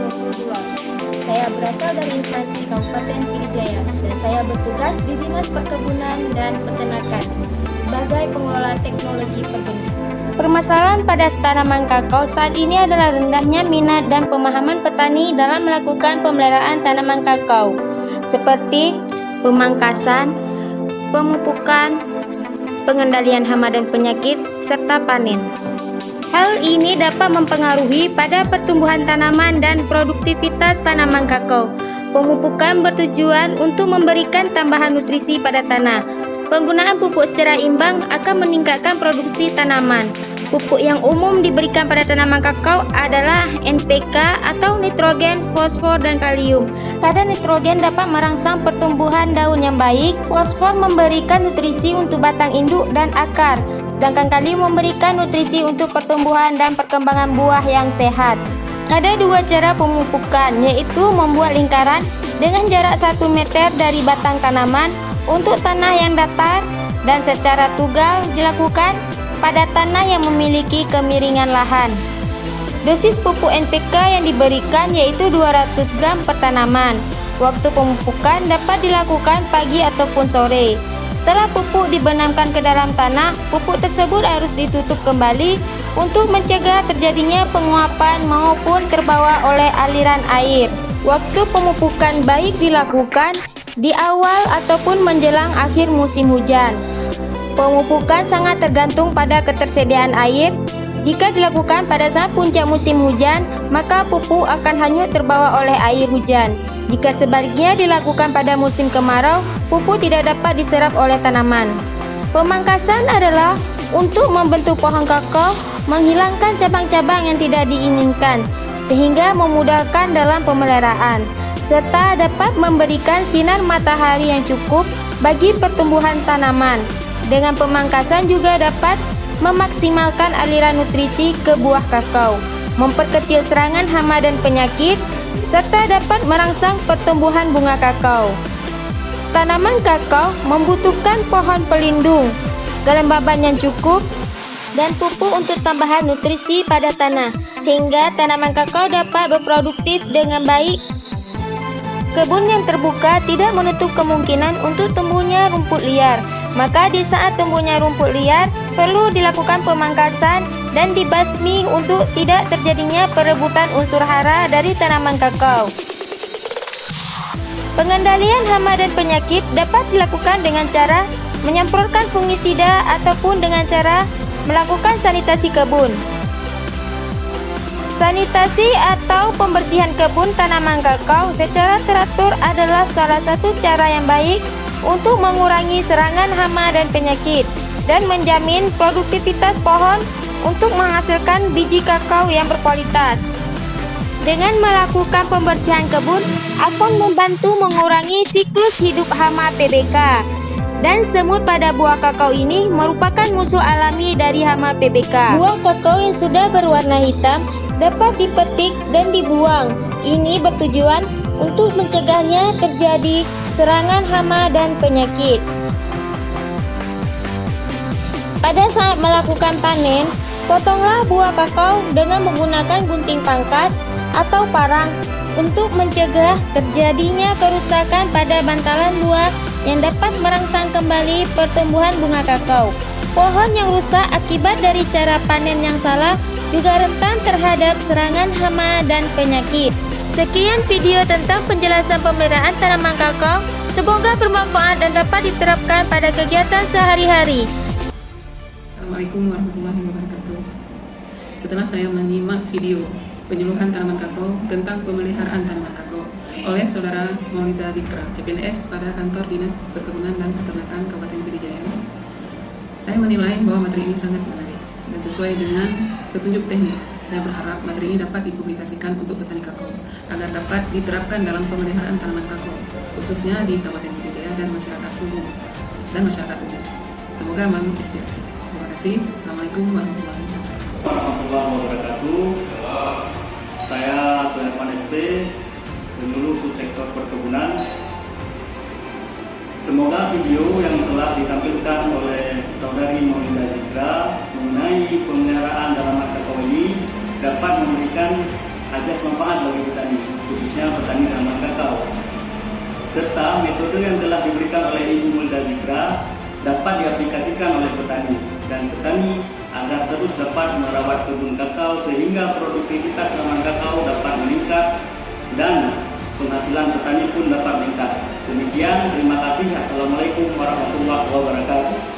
2022. Saya berasal dari instansi Kabupaten Pidijaya dan saya bertugas di Dinas Perkebunan dan Peternakan sebagai pengelola teknologi perkebunan. Permasalahan pada tanaman kakao saat ini adalah rendahnya minat dan pemahaman petani dalam melakukan pemeliharaan tanaman kakao, seperti pemangkasan, pemupukan, pengendalian hama dan penyakit, serta panen. Hal ini dapat mempengaruhi pada pertumbuhan tanaman dan produktivitas tanaman kakao. Pemupukan bertujuan untuk memberikan tambahan nutrisi pada tanah. Penggunaan pupuk secara imbang akan meningkatkan produksi tanaman. Pupuk yang umum diberikan pada tanaman kakao adalah NPK atau nitrogen, fosfor, dan kalium. Kadar nitrogen dapat merangsang pertumbuhan daun yang baik, fosfor memberikan nutrisi untuk batang induk dan akar, sedangkan kalium memberikan nutrisi untuk pertumbuhan dan perkembangan buah yang sehat. Ada dua cara pemupukan, yaitu membuat lingkaran dengan jarak 1 meter dari batang tanaman untuk tanah yang datar dan secara tunggal dilakukan pada tanah yang memiliki kemiringan lahan. Dosis pupuk NPK yang diberikan yaitu 200 gram per tanaman. Waktu pemupukan dapat dilakukan pagi ataupun sore. Setelah pupuk dibenamkan ke dalam tanah, pupuk tersebut harus ditutup kembali untuk mencegah terjadinya penguapan maupun terbawa oleh aliran air. Waktu pemupukan baik dilakukan di awal ataupun menjelang akhir musim hujan. Pemupukan sangat tergantung pada ketersediaan air. Jika dilakukan pada saat puncak musim hujan, maka pupuk akan hanyut terbawa oleh air hujan. Jika sebaliknya dilakukan pada musim kemarau, pupuk tidak dapat diserap oleh tanaman. Pemangkasan adalah untuk membentuk pohon kakao, menghilangkan cabang-cabang yang tidak diinginkan, sehingga memudahkan dalam pemeliharaan, serta dapat memberikan sinar matahari yang cukup bagi pertumbuhan tanaman. Dengan pemangkasan juga dapat memaksimalkan aliran nutrisi ke buah kakao, memperkecil serangan hama dan penyakit, serta dapat merangsang pertumbuhan bunga kakao. Tanaman kakao membutuhkan pohon pelindung, kelembaban yang cukup, dan pupuk untuk tambahan nutrisi pada tanah, sehingga tanaman kakao dapat berproduktif dengan baik. Kebun yang terbuka tidak menutup kemungkinan untuk tumbuhnya rumput liar. Maka di saat tumbuhnya rumput liar, perlu dilakukan pemangkasan dan dibasmi untuk tidak terjadinya perebutan unsur hara dari tanaman kakao. Pengendalian hama dan penyakit dapat dilakukan dengan cara menyemprotkan fungisida ataupun dengan cara melakukan sanitasi kebun. Sanitasi atau pembersihan kebun tanaman kakao secara teratur adalah salah satu cara yang baik untuk mengurangi serangan hama dan penyakit dan menjamin produktivitas pohon untuk menghasilkan biji kakao yang berkualitas. Dengan melakukan pembersihan kebun akan membantu mengurangi siklus hidup hama PBK. Dan semut pada buah kakao ini merupakan musuh alami dari hama PBK. Buah kakao yang sudah berwarna hitam dapat dipetik dan dibuang. Ini bertujuan untuk mencegahnya terjadi serangan hama dan penyakit. Pada saat melakukan panen, potonglah buah kakao dengan menggunakan gunting pangkas atau parang untuk mencegah terjadinya kerusakan pada bantalan buah yang dapat merangsang kembali pertumbuhan bunga kakao. Pohon yang rusak akibat dari cara panen yang salah juga rentan terhadap serangan hama dan penyakit. Sekian video tentang penjelasan pemeliharaan tanaman kakao. Semoga bermanfaat dan dapat diterapkan pada kegiatan sehari-hari. Assalamualaikum warahmatullahi wabarakatuh. Setelah saya menyimak video penyuluhan tanaman kakao tentang pemeliharaan tanaman kakao oleh Saudara Maulida Dikra, CPNS pada Kantor Dinas Perkebunan dan Peternakan Kabupaten Pidijaya, saya menilai bahwa materi ini sangat menarik dan sesuai dengan petunjuk teknis. Saya berharap materi ini dapat dipublikasikan untuk petani kakao agar dapat diterapkan dalam pemeliharaan tanaman kakao, khususnya di Kabupaten Pidijaya dan masyarakat umum. Semoga menginspirasi. Terima kasih. Assalamualaikum warahmatullahi wabarakatuh. Saya Suherman SP, penyuluh subsektor perkebunan. Semoga video yang telah ditampilkan oleh Saudari Maulida Dikra mengenai pemeliharaan tanaman kakao ini dapat memberikan ajas manfaat bagi petani. khususnya petani tanaman kakao. Serta metode yang telah diberikan oleh Ibu Maulida Zikra dapat diaplikasikan oleh petani dan petani agar terus dapat merawat kebun kakao sehingga produktivitas tanaman kakao dapat meningkat dan penghasilan petani pun dapat meningkat. Demikian, terima kasih. Assalamualaikum warahmatullahi wabarakatuh.